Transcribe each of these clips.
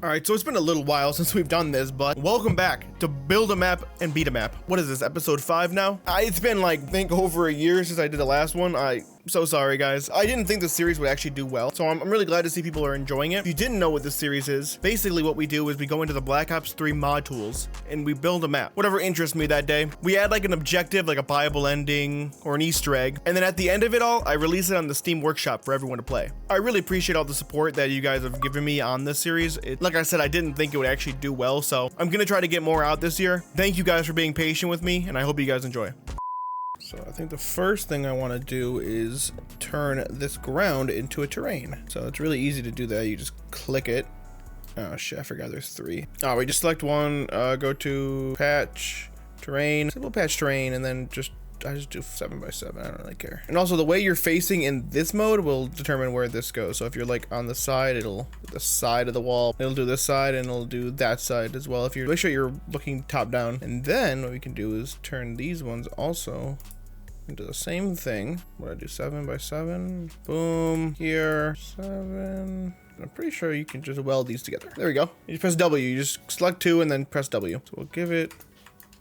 All right, so it's been a little while since we've done this, but welcome back to Build a Map and Beat a Map. What is this, episode 5 now? It's been like, I think over a year since I did the last one. So sorry guys. I didn't think this series would actually do well, so I'm really glad to see people are enjoying it. If you didn't know what this series is, basically what we do is we go into the Black Ops 3 mod tools and we build a map, whatever interests me that day. We add like an objective, like a Bible ending or an Easter egg, and then at the end of it all, I release it on the Steam Workshop for everyone to play. I really appreciate all the support that you guys have given me on this series. Like I said, I didn't think it would actually do well, so I'm gonna try to get more out this year. Thank you guys for being patient with me, and I hope you guys enjoy. So I think the first thing I want to do is turn this ground into a terrain. So it's really easy to do that. You just click it. Oh shit, I forgot there's 3. Oh, we just select one, go to patch, terrain, simple patch terrain, and then I just do 7x7. I don't really care. And also the way you're facing in this mode will determine where this goes. So if you're like on the side, it'll the side of the wall, it'll do this side and it'll do that side as well. If you're, make sure you're looking top down. And then what we can do is turn these ones also into the same thing. What I do, 7x7, boom, here, 7. I'm pretty sure you can just weld these together. There we go. You press W, you just select 2 and then press W. So we'll give it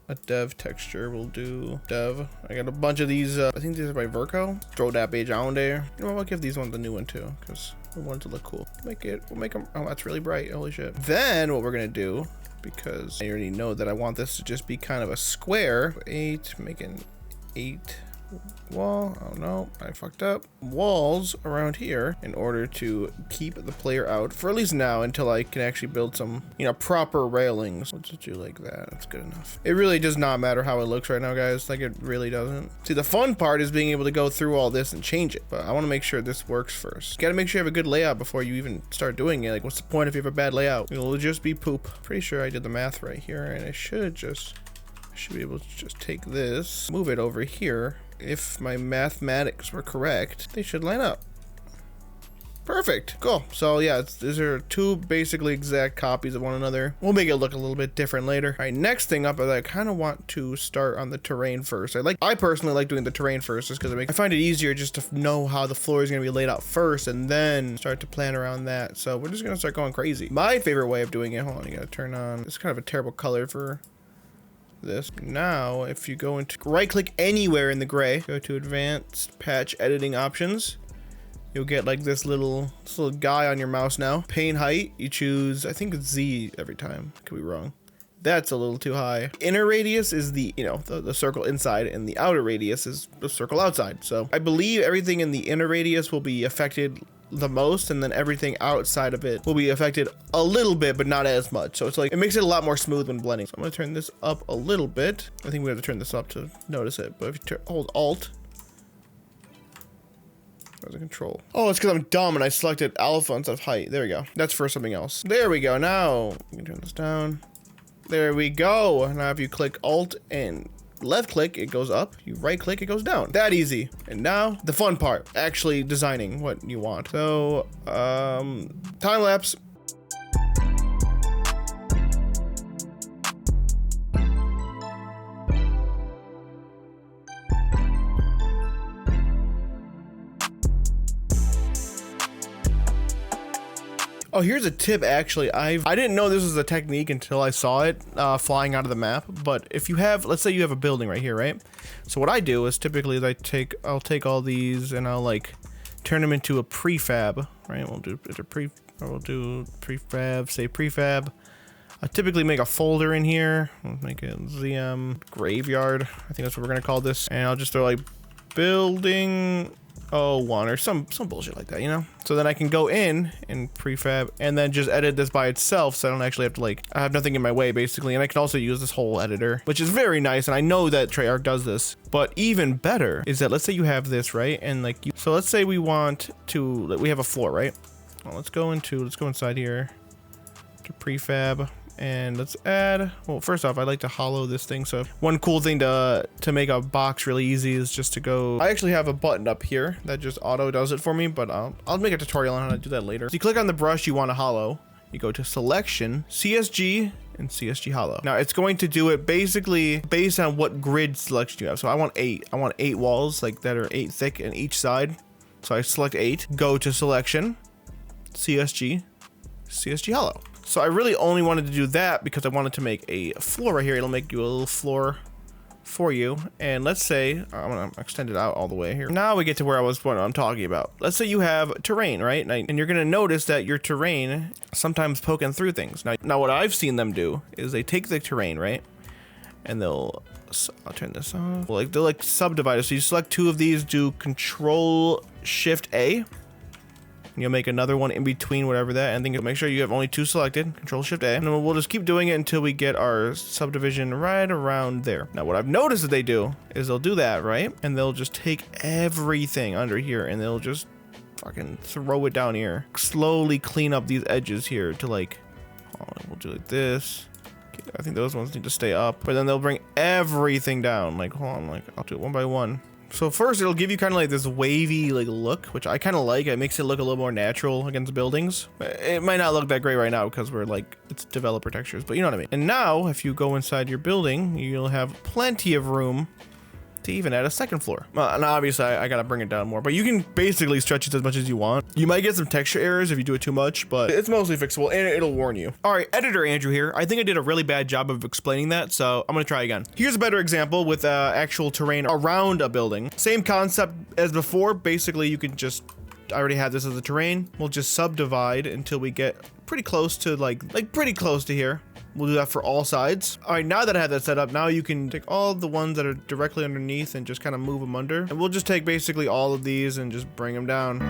a dev texture. We'll do dev. I got a bunch of these. I think these are by Verco. Throw that page on there. You know what? I'll give these ones a new one too, because we want it to look cool. We'll make them. Oh, that's really bright. Holy shit. Then what we're gonna do, because I already know that I want this to just be kind of a square. 8, making 8 wall. Oh no, I fucked up. Walls around here in order to keep the player out for at least now until I can actually build some, you know, proper railings. Let's just do like that. That's good enough. It really does not matter how it looks right now, guys. Like, it really doesn't. See, the fun part is being able to go through all this and change it, but I want to make sure this works first. You gotta make sure you have a good layout before you even start doing it. Like, what's the point if you have a bad layout? It'll just be poop. Pretty sure I did the math right here, and I should be able to just take this, move it over here. If my mathematics were correct, they should line up. Perfect. Cool. So yeah, these are 2 basically exact copies of one another. We'll make it look a little bit different later. All right, next thing up is I kind of want to start on the terrain first. I personally like doing the terrain first just because I find it easier just to know how the floor is going to be laid out first and then start to plan around that. So we're just going to start going crazy. My favorite way of doing it, hold on, you got to turn on, it's kind of a terrible color for this. Now, if you go into right click anywhere in the gray, go to advanced patch editing options, you'll get like this little guy on your mouse now. Pane height, you choose, I think it's Z every time. Could be wrong. That's a little too high. Inner radius is the, you know, the circle inside, and the outer radius is the circle outside. So I believe everything in the inner radius will be affected the most, and then everything outside of it will be affected a little bit, but not as much. So it's like, it makes it a lot more smooth when blending. So I'm gonna turn this up a little bit. I think we have to turn this up to notice it, but if you hold Alt, there's a control. Oh, it's because I'm dumb and I selected alpha instead of height. There we go. That's for something else. There we go. Now you can turn this down. There we go. Now if you click Alt and left click, it goes up. You right click, it goes down. That easy. And now the fun part, actually designing what you want. So time lapse. Oh, here's a tip. Actually, I didn't know this was a technique until I saw it flying out of the map. But if you have, let's say you have a building right here, right? So what I do is typically I'll take all these and I'll like turn them into a prefab, right? We'll do prefab, say prefab. I typically make a folder in here. We'll make it ZM graveyard. I think that's what we're gonna call this. And I'll just throw like building 01 or some bullshit like that, you know? So then I can go in and prefab and then just edit this by itself, so I don't actually have to like, I have nothing in my way basically. And I can also use this whole editor, which is very nice. And I know that Treyarch does this, but even better is that, let's say you have this, right? And like, so let's say we want to, we have a floor, right? Well, let's go inside here to prefab. And let's add, well, first off, I'd like to hollow this thing. So one cool thing to make a box really easy is just to go, I actually have a button up here that just auto does it for me, but I'll make a tutorial on how to do that later. So you click on the brush you want to hollow, you go to selection, CSG, and CSG hollow. Now it's going to do it basically based on what grid selection you have. So I want 8 walls like that are 8 thick in each side. So I select 8, go to selection, CSG, CSG hollow. So I really only wanted to do that because I wanted to make a floor right here. It'll make you a little floor for you. And let's say, I'm gonna extend it out all the way here. Now we get to what I'm talking about. Let's say you have terrain, right? And you're gonna notice that your terrain sometimes poking through things. Now what I've seen them do is they take the terrain, right? And I'll turn this off. They'll like subdivide it. So you select 2 of these, do Control Shift A. You'll make another one in between whatever that, and then you'll make sure you have only 2 selected. Control Shift A, and then we'll just keep doing it until we get our subdivision right around there. Now, what I've noticed that they do is they'll do that, right? And they'll just take everything under here, and they'll just fucking throw it down here. Slowly clean up these edges here to like, we'll do like this. Okay, I think those ones need to stay up, but then they'll bring everything down. Like, hold on, like I'll do it one by one. So first, it'll give you kind of like this wavy like look, which I kind of like. It makes it look a little more natural against buildings. It might not look that great right now because we're like, it's developer textures, but you know what I mean. And now, if you go inside your building, you'll have plenty of room to even add a second floor. Well, and obviously I gotta bring it down more, but you can basically stretch it as much as you want. You might get some texture errors if you do it too much, but it's mostly fixable and it'll warn you. All right, editor Andrew here. I think I did a really bad job of explaining that, so I'm gonna try again. Here's a better example with actual terrain around a building. Same concept as before. Basically, you can just, I already have this as a terrain. We'll just subdivide until we get pretty close to like pretty close to here. We'll do that for all sides. All right, now that I have that set up, now you can take all the ones that are directly underneath and just kind of move them under. And we'll just take basically all of these and just bring them down.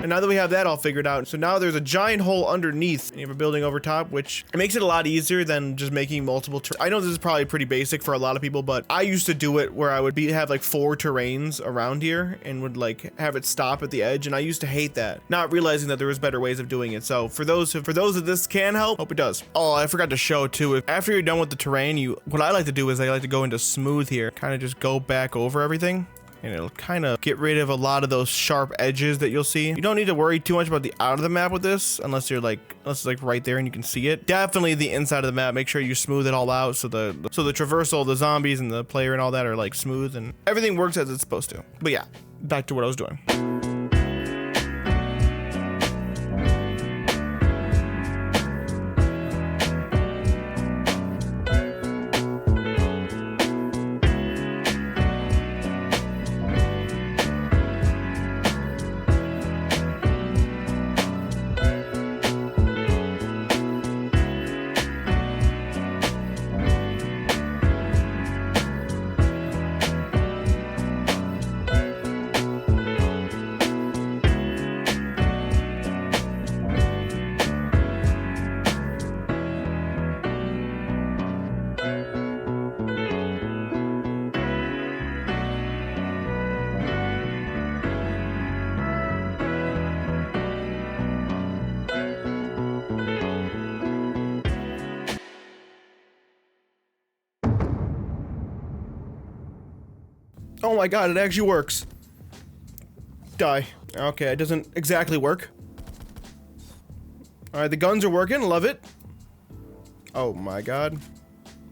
And now that we have that all figured out, so now there's a giant hole underneath and you have a building over top, which it makes it a lot easier than just making multiple. I know this is probably pretty basic for a lot of people, but I used to do it where I would have like 4 terrains around here and would like have it stop at the edge. And I used to hate that, not realizing that there was better ways of doing it. So for those that this can help, hope it does. Oh, I forgot to show too. If after you're done with the terrain, what I like to do is I like to go into smooth here, kind of just go back over everything. And it'll kind of get rid of a lot of those sharp edges that you'll see. You don't need to worry too much about the out of the map with this, unless it's like right there and you can see it. Definitely the inside of the map, make sure you smooth it all out so the traversal, the zombies and the player and all that are like smooth and everything works as it's supposed to. But yeah, back to what I was doing. Oh my god, it actually works. Die. Okay, it doesn't exactly work. Alright, the guns are working, love it. Oh my god.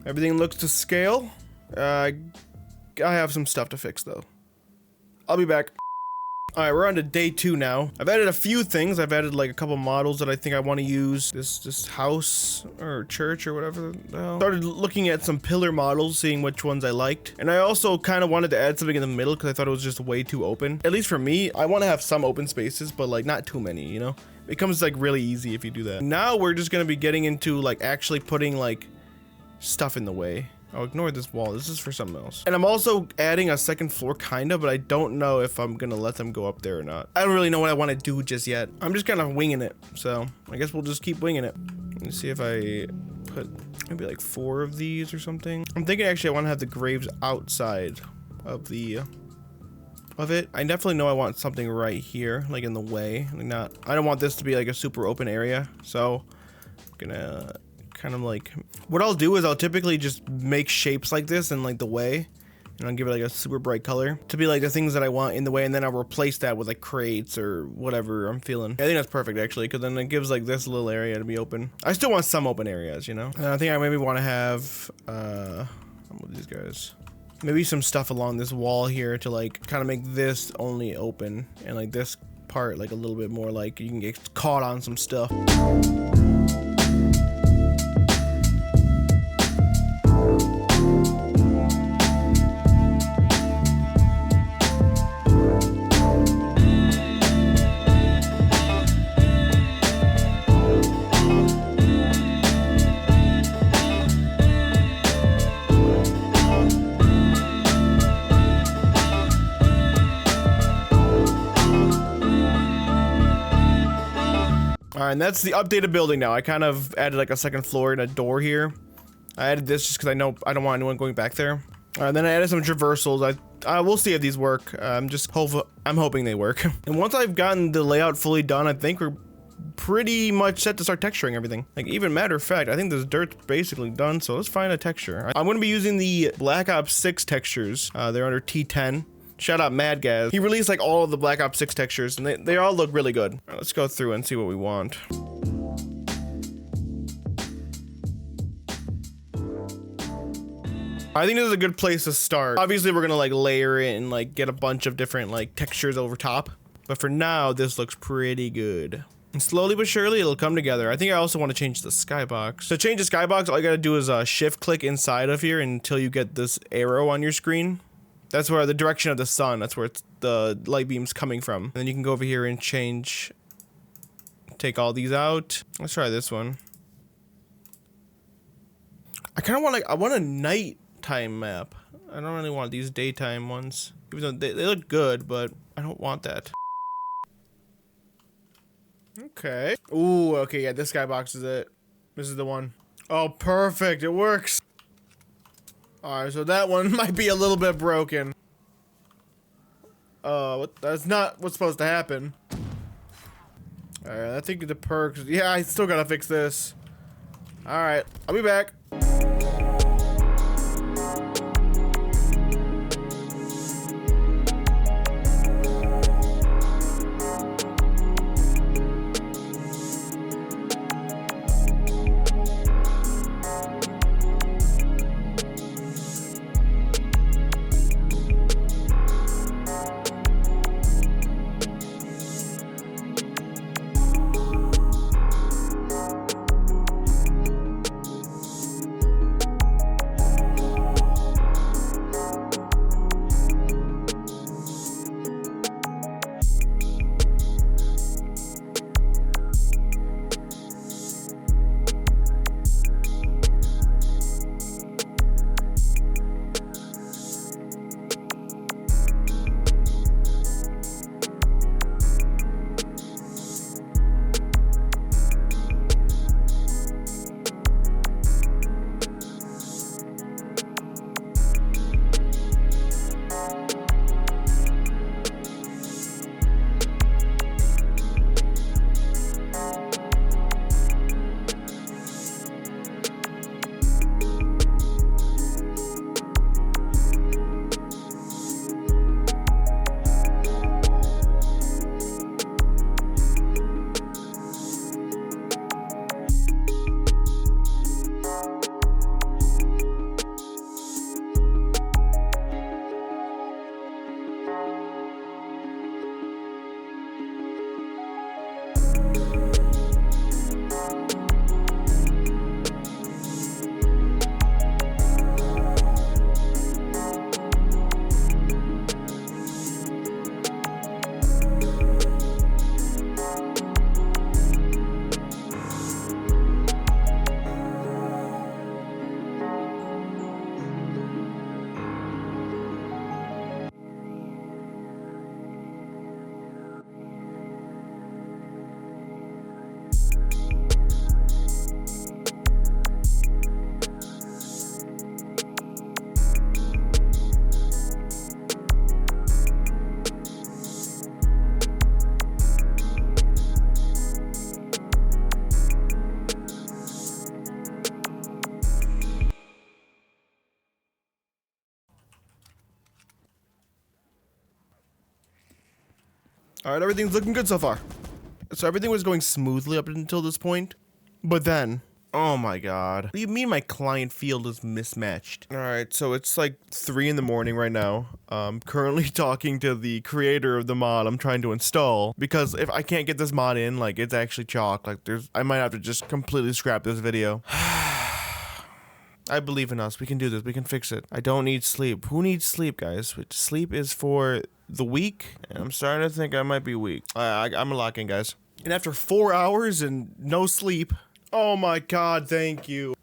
Everything looks to scale. I have some stuff to fix though. I'll be back. Alright, we're on to day 2 now. I've added a few things. I've added like a couple models that I think I want to use. This house or church or whatever. Started looking at some pillar models, seeing which ones I liked. And I also kind of wanted to add something in the middle because I thought it was just way too open. At least for me, I want to have some open spaces, but like not too many, you know? It becomes like really easy if you do that. Now we're just going to be getting into like actually putting like stuff in the way. Oh, ignore this wall. This is for something else. And I'm also adding a second floor kind of, but I don't know if I'm gonna let them go up there or not. I don't really know what I want to do just yet. I'm just kind of winging it. So I guess we'll just keep winging it. Let me see if I put maybe like 4 of these or something. I'm thinking actually I want to have the graves outside of it. I definitely know I want something right here, like in the way. Like I don't want this to be like a super open area. So I'm gonna kind of like, what I'll do is I'll typically just make shapes like this in like the way, and I'll give it like a super bright color to be like the things that I want in the way, and then I'll replace that with like crates or whatever I'm feeling. I think that's perfect actually, because then it gives like this little area to be open. I still want some open areas, you know? And I think I maybe want to have with these guys, maybe some stuff along this wall here to like kind of make this only open and like this apart like a little bit more, like you can get caught on some stuff. Alright, and that's the updated building now. I kind of added like a second floor and a door here. I added this just because I know I don't want anyone going back there. Then I added some traversals. We'll see if these work. I'm hoping they work. And once I've gotten the layout fully done, I think we're pretty much set to start texturing everything. Like, even matter of fact, I think this dirt's basically done, so let's find a texture. I'm going to be using the Black Ops 6 textures. They're under T10. Shout out Mad Gaz. He released like all of the Black Ops 6 textures, and they all look really good. All right, let's go through and see what we want. I think this is a good place to start. Obviously, we're gonna like layer it and like get a bunch of different like textures over top. But for now, this looks pretty good. And slowly but surely, it'll come together. I think I also want to change the skybox. To change the skybox, all you gotta do is shift click inside of here until you get this arrow on your screen. That's where the direction of the sun, that's where the light beam's coming from. And then you can go over here and take all these out. Let's try this one. I kind of want I want a nighttime map. I don't really want these daytime ones. Even though they look good, but I don't want that. Okay. Ooh, okay, yeah, this skybox is it. This is the one. Oh, perfect, it works. Alright, so that one might be a little bit broken. That's not what's supposed to happen. Alright, I think the perks. Yeah, I still gotta fix this. Alright, I'll be back. Alright, everything's looking good so far. So everything was going smoothly up until this point. But then, Oh my god. What do you mean my client field is mismatched? All right, so it's like 3 in the morning right now. I'm currently talking to the creator of the mod I'm trying to install, because if I can't get this mod in, like, it's actually chalk. Like, I might have to just completely scrap this video. I believe in us. We can do this. We can fix it. I don't need sleep. Who needs sleep, guys? Sleep is for the weak, and I'm starting to think I might be weak. I'm locking, guys. And after 4 hours and no sleep, oh my god, thank you.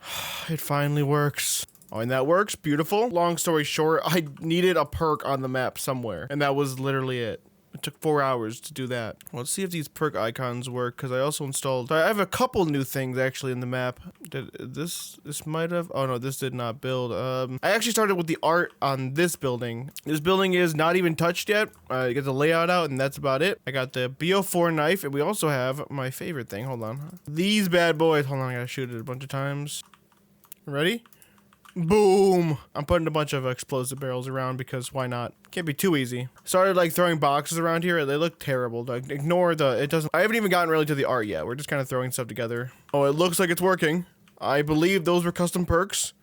It finally works. Oh, and that works. Beautiful. Long story short, I needed a perk on the map somewhere, and that was literally it. It took 4 hours to do that. Let's see if these perk icons work, because I also installed... I have a couple new things, actually, in the map. This might have... Oh, no, this did not build. I actually started with the art on this building. This building is not even touched yet. I get the layout out, and that's about it. I got the BO4 knife, and we also have my favorite thing. Hold on. These bad boys. Hold on, I gotta shoot it a bunch of times. Ready? Boom! I'm putting a bunch of explosive barrels around because why not? Can't be too easy. Started like throwing boxes around here. They look terrible. Like, ignore the, it doesn't, I haven't even gotten really to the art yet. We're just kind of throwing stuff together. Oh, it looks like it's working. I believe those were custom perks.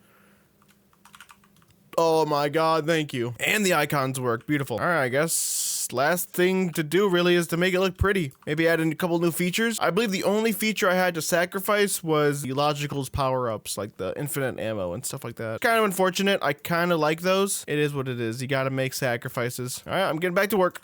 Oh my god, thank you. And the icons work. Beautiful. All right, I guess last thing to do really is to make it look pretty. Maybe add in a couple new features. I believe the only feature I had to sacrifice was the Logical's power-ups, like the infinite ammo and stuff like that. Kind of unfortunate. I kind of like those. It is what it is. You gotta make sacrifices. All right, I'm getting back to work.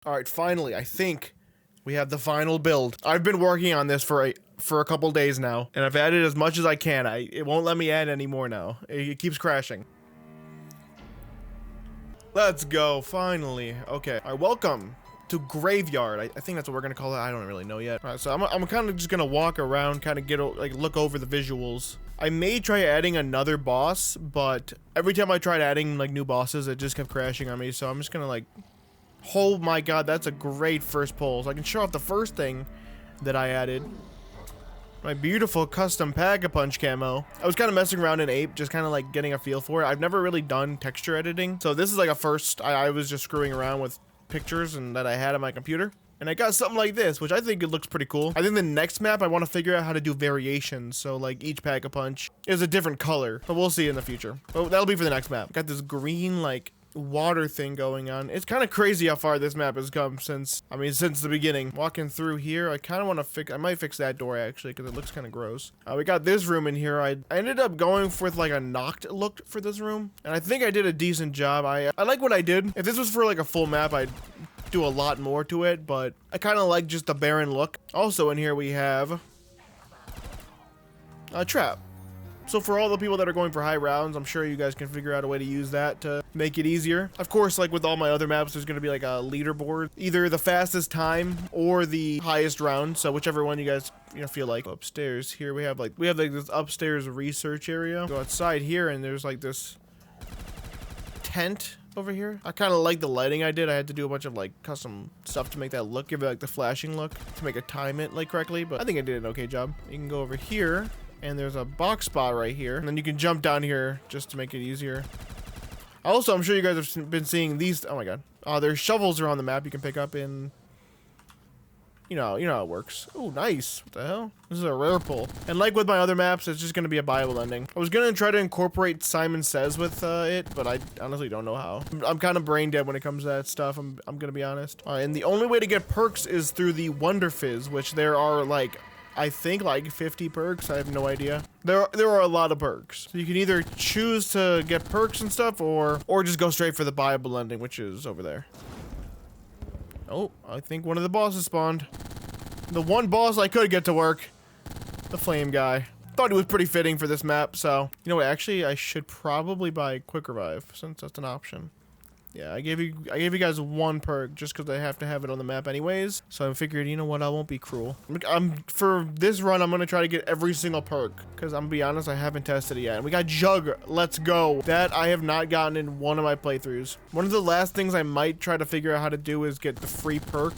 All right, finally, I think we have the final build. I've been working on this for a couple days now, and I've added as much as I can. It won't let me add any more now. It keeps crashing. Let's go, finally. Okay, all right, welcome to Graveyard. I think that's what we're gonna call it. I don't really know yet. All right, so I'm kind of just gonna walk around, kind of get like look over the visuals. I may try adding another boss, but every time I tried adding like new bosses, it just kept crashing on me. So I'm just gonna like. Oh my god, that's a great first pull. So I can show off the first thing that I added. My beautiful custom Pack-a-Punch camo. I was kind of messing around in Ape, just kind of like getting a feel for it. I've never really done texture editing. So this is like a first. I was just screwing around with pictures and that I had on my computer. And I got something like this, which I think it looks pretty cool. I think the next map, I want to figure out how to do variations. So like each Pack-a-Punch is a different color. But we'll see in the future. But that'll be for the next map. Got this green like water thing going on. It's kind of crazy how far this map has come since the beginning. Walking through here, I kind of want to fix, I might fix that door actually because it looks kind of gross. We got this room in here. I ended up going with like a knocked look for this room, and I think I did a decent job. I like what I did. If this was for like a full map, I'd do a lot more to it, but I kind of like just the barren look. Also in here we have a trap. So for all the people that are going for high rounds, I'm sure you guys can figure out a way to use that to make it easier. Of course, like with all my other maps, there's going to be like a leaderboard, either the fastest time or the highest round. So whichever one you guys feel like. Upstairs here we have this upstairs research area. Go outside here and there's like this tent over here. I kind of like the lighting I did. I had to do a bunch of like custom stuff to make that look, give it like the flashing look to make it time it like correctly, but I think I did an okay job. You can go over here. And there's a box spot right here. And then you can jump down here just to make it easier. Also, I'm sure you guys have been seeing these. Oh my god. There's shovels around the map you can pick up in you know how it works. Oh, nice. What the hell? This is a rare pull. And like with my other maps, it's just gonna be a Bible ending. I was gonna try to incorporate Simon Says with it, but I honestly don't know how. I'm kind of brain dead when it comes to that stuff. I'm gonna be honest. And the only way to get perks is through the Wonder Fizz, which there are like, I think like 50 perks. I have no idea. There are a lot of perks. So you can either choose to get perks and stuff, or just go straight for the Bible ending, which is over there. Oh, I think one of the bosses spawned. The one boss I could get to work. The flame guy. Thought he was pretty fitting for this map, so. You know what, actually, I should probably buy Quick Revive, since that's an option. Yeah, I gave you guys one perk just because I have to have it on the map anyways. So I figured, you know what, I won't be cruel. For this run, I'm gonna try to get every single perk, because I'm gonna be honest, I haven't tested it yet. And we got Jug, let's go. That I have not gotten in one of my playthroughs. One of the last things I might try to figure out how to do is get the free perk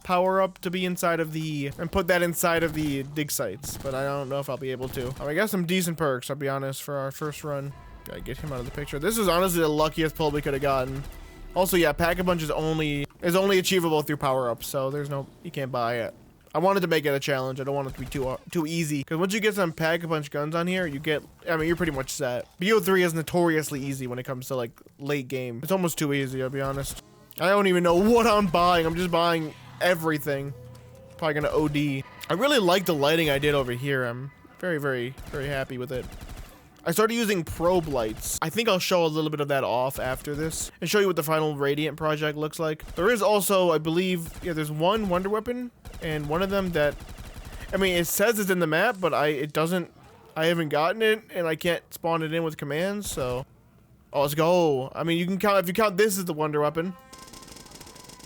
power up to be inside of the, and put that inside of the dig sites, but I don't know if I'll be able to. I got some decent perks, I'll be honest, for our first run. Gotta get him out of the picture. This is honestly the luckiest pull we could have gotten. Also, yeah, Pack-a-Punch is only achievable through power-ups, so there's no, you can't buy it. I wanted to make it a challenge. I don't want it to be too easy, because once you get some Pack-a-Punch guns on here, you get, I mean, you're pretty much set. BO3 is notoriously easy when it comes to like late game. It's almost too easy, I'll be honest. I don't even know what I'm buying. I'm just buying everything. Probably gonna OD. I really like the lighting I did over here. I'm very, very, very happy with it. I started using probe lights. I think I'll show a little bit of that off after this and show you what the final Radiant project looks like. There is also, I believe, yeah, there's one wonder weapon and one of them that, I mean, it says it's in the map, but I haven't gotten it and I can't spawn it in with commands, so. Oh, let's go. I mean, you can count, if you count this as the wonder weapon.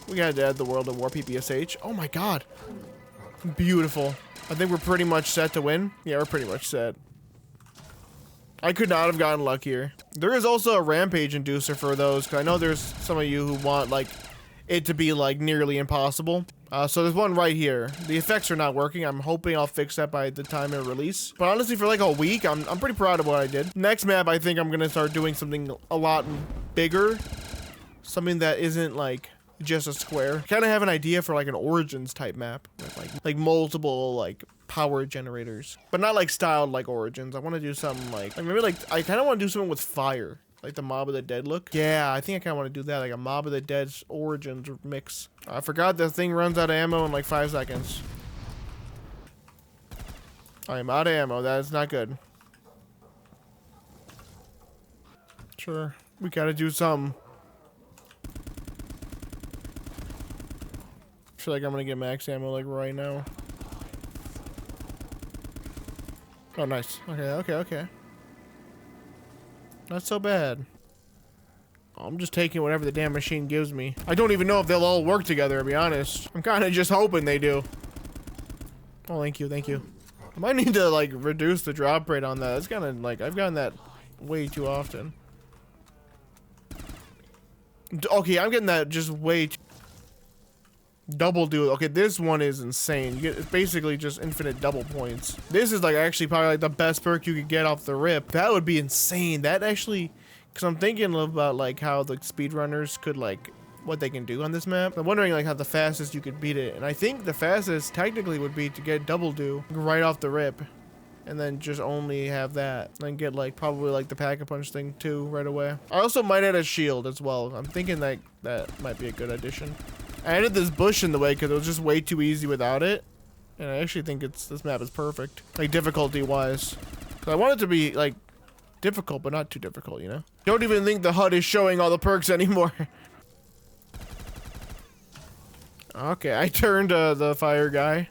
We gotta add the World of War PPSH. Oh my God. Beautiful. I think we're pretty much set to win. Yeah, we're pretty much set. I could not have gotten luckier. There is also a rampage inducer for those, because I know there's some of you who want like it to be like nearly impossible. So there's one right here. The effects are not working. I'm hoping I'll fix that by the time of release. But honestly, for like a week, I'm pretty proud of what I did. Next map, I think I'm gonna start doing something a lot bigger. Something that isn't like just a square. Kind of have an idea for like an Origins type map with like multiple like power generators, but not like styled like Origins. I want to do something like maybe like I kind of want to do something with fire, like the Mob of the Dead look. Yeah, I think I kind of want to do that, like a Mob of the Dead's Origins mix. I forgot the thing runs out of ammo in like 5 seconds. I am out of ammo. That is not good. Sure, we gotta do something. I feel like I'm gonna get max ammo like right now. Oh, nice. Okay. Not so bad. I'm just taking whatever the damn machine gives me. I don't even know if they'll all work together, to be honest. I'm kind of just hoping they do. Oh, thank you. I might need to, like, reduce the drop rate on that. It's kind of, like, I've gotten that way too often. Okay, I'm getting that just way too... Double do. Okay, this one is insane. You get, it's basically just infinite double points. This is like actually probably like the best perk you could get off the rip. That would be insane. That actually, because I'm thinking about like how the speedrunners could like what they can do on this map. I'm wondering like how the fastest you could beat it. And I think the fastest technically would be to get double do right off the rip. And then just only have that. And then get like probably like the Pack-a-Punch thing too right away. I also might add a shield as well. I'm thinking that that might be a good addition. I added this bush in the way because it was just way too easy without it. And I actually think this map is perfect. Like difficulty wise. So I want it to be like difficult, but not too difficult, you know? Don't even think the HUD is showing all the perks anymore. Okay, I turned the fire guy.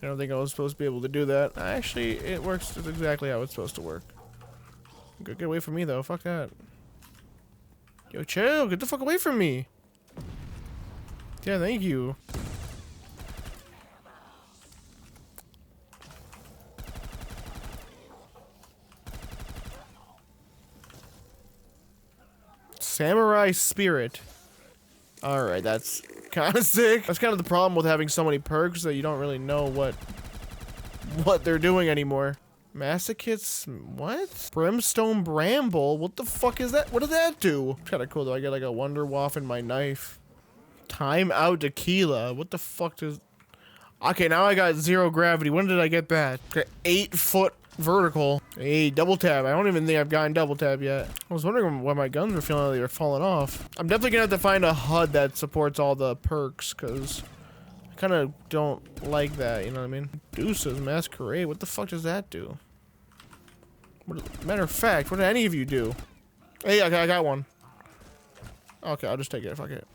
I don't think I was supposed to be able to do that. Actually, it works just exactly how it's supposed to work. Get away from me though, fuck that. Yo, chill, get the fuck away from me. Yeah, thank you. Samurai Spirit. Alright, that's kind of sick. That's kind of the problem with having so many perks that you don't really know what they're doing anymore. Masochists, what? Brimstone Bramble? What the fuck is that? What did that do? It's kind of cool though. I get like a Wonder Waff in my knife. Time Out Tequila. What the fuck does... Okay, now I got 0 gravity. When did I get that? Okay, 8 foot vertical. Hey, double tap. I don't even think I've gotten double tap yet. I was wondering why my guns were feeling like they were falling off. I'm definitely gonna have to find a HUD that supports all the perks, because I kind of don't like that, you know what I mean? Deuces, Masquerade. What the fuck does that do? Matter of fact, what did any of you do? Hey, okay, I got one. Okay, I'll just take it. Fuck it.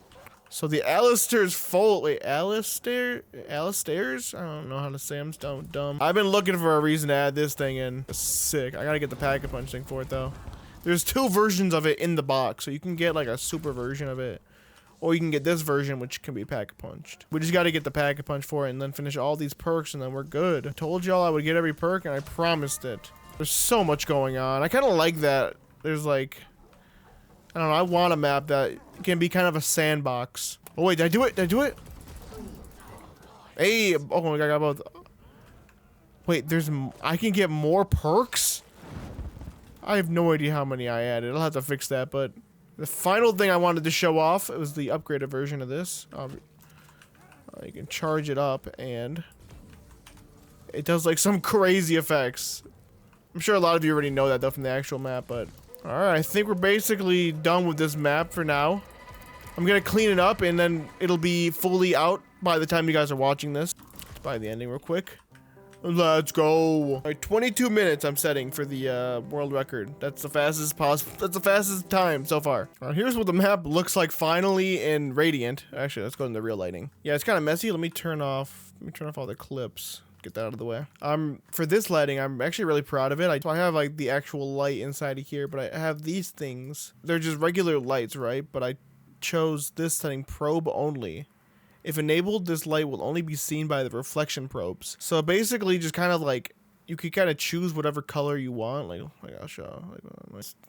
So the Alistair's full. Wait, Alistairs? I don't know how to say. I'm dumb. I've been looking for a reason to add this thing in. Sick. I gotta get the pack-a-punch thing for it though. There's 2 versions of it in the box, so you can get like a super version of it, or you can get this version, which can be pack-a-punched. We just gotta get the pack-a-punch for it, and then finish all these perks, and then we're good. I told y'all I would get every perk, and I promised it. There's so much going on. I kind of like that. There's like, I don't know, I want a map that can be kind of a sandbox. Oh wait, did I do it? Did I do it? Hey, oh my god, I got both. Wait, I can get more perks? I have no idea how many I added. I'll have to fix that, but the final thing I wanted to show off, it was the upgraded version of this. You can charge it up, and it does like some crazy effects. I'm sure a lot of you already know that though from the actual map, but alright, I think we're basically done with this map for now. I'm gonna clean it up, and then it'll be fully out by the time you guys are watching this. Let's buy the ending real quick. Let's go. Alright, 22 minutes I'm setting for the world record. That's the fastest possible. That's the fastest time so far. Here's what the map looks like finally in Radiant. Actually, let's go into real lighting. Yeah, it's kind of messy. Let me turn off all the clips. Get that out of the way. For this lighting, I'm actually really proud of it. So I have like the actual light inside of here, but I have these things. They're just regular lights, right? But I chose this setting, probe only. If enabled, this light will only be seen by the reflection probes. So basically just kind of like, you could kind of choose whatever color you want. Like I'll show,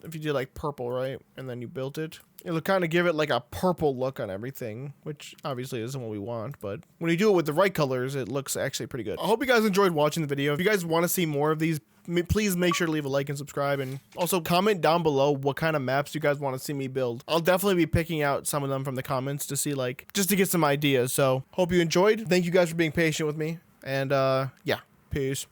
if you did like purple, right? And then you built it, it'll kind of give it like a purple look on everything, which obviously isn't what we want, but when you do it with the right colors, it looks actually pretty good. I hope you guys enjoyed watching the video. If you guys want to see more of these, please make sure to leave a like and subscribe, and also comment down below what kind of maps you guys want to see me build. I'll definitely be picking out some of them from the comments to see, like, just to get some ideas. So hope you enjoyed. Thank you guys for being patient with me, and yeah, peace.